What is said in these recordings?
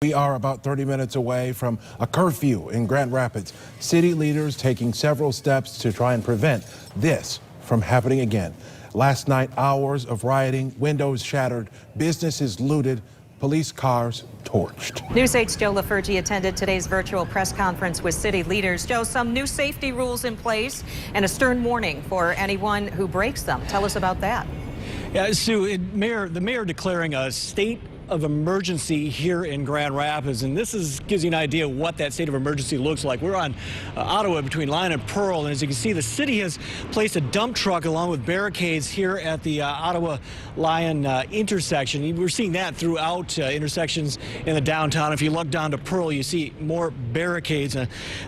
We are about 30 minutes away from a curfew in Grand Rapids. City leaders taking several steps to try and prevent this from happening again. Last night, hours of rioting, windows shattered, businesses looted, police cars torched. News 8's Joe LaFurgey attended today's virtual press conference with city leaders. Joe, some new safety rules in place and a stern warning for anyone who breaks them. Tell us about that. Yeah, Sue, the mayor declaring a state of emergency here in Grand Rapids, and this gives you an idea of what that state of emergency looks like. We're on Ottawa between Lion and Pearl, and as you can see, the city has placed a dump truck along with barricades here at the Ottawa-Lion intersection. We're seeing that throughout intersections in the downtown. If you look down to Pearl, you see more barricades.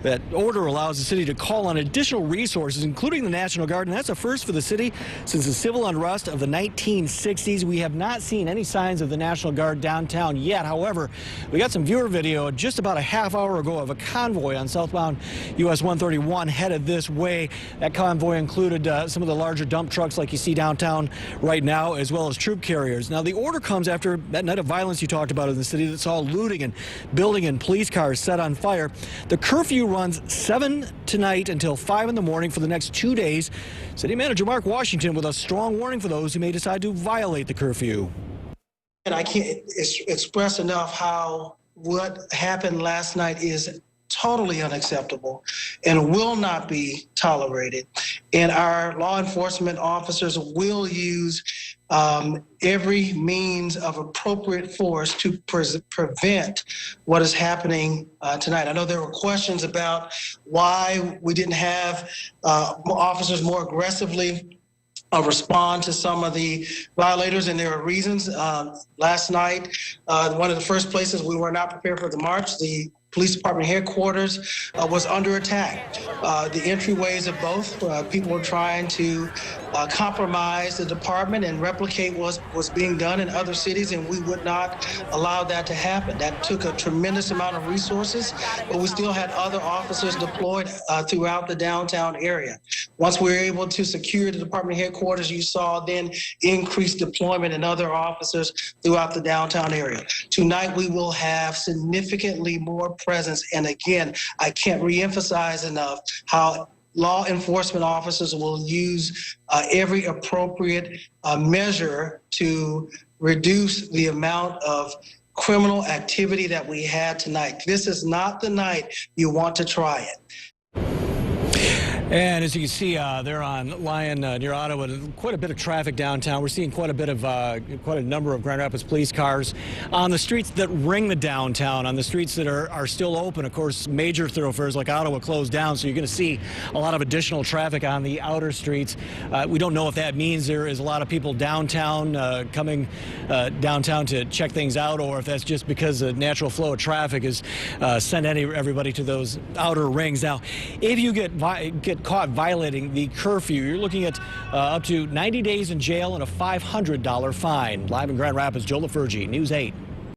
That order allows the city to call on additional resources, including the National Guard, and that's a first for the city since the civil unrest of the 1960s. We have not seen any signs of the National Guard downtown yet. However, we got some viewer video just about a half hour ago of a convoy on southbound US 131 headed this way. That convoy included some of the larger dump trucks like you see downtown right now, as well as troop carriers. Now, the order comes after that night of violence you talked about in the city that saw looting and building and police cars set on fire. The curfew runs 7 tonight until 5 in the morning for the next 2 days. City Manager Mark Washington with a strong warning for those who may decide to violate the curfew. And I can't express enough how what happened last night is totally unacceptable and will not be tolerated. And our law enforcement officers will use every means of appropriate force to prevent what is happening tonight. I know there were questions about why we didn't have officers more aggressively respond to some of the violators, and there are reasons. Last night, one of the first places we were not prepared for the march, the police department headquarters was under attack. The entryways of both, people were trying to compromise the department and replicate what was being done in other cities, and we would not allow that to happen. That took a tremendous amount of resources, but we still had other officers deployed throughout the downtown area. Once we were able to secure the department headquarters, you saw then increased deployment and other officers throughout the downtown area. Tonight, we will have significantly more presence. And again, I can't reemphasize enough how law enforcement officers will use every appropriate measure to reduce the amount of criminal activity that we had tonight. This is not the night you want to try it. And as you can see, they're on Lion near Ottawa. Quite a bit of traffic downtown. We're seeing quite a number of Grand Rapids police cars on the streets that ring the downtown, on the streets that are still open. Of course, major thoroughfares like Ottawa closed down, so you're going to see a lot of additional traffic on the outer streets. We don't know if that means there is a lot of people downtown coming downtown to check things out, or if that's just because the natural flow of traffic is sent everybody to those outer rings. Now, if you get caught violating the curfew, you're looking at up to 90 days in jail and a $500 fine. Live in Grand Rapids, Joe LaFurgey, News 8.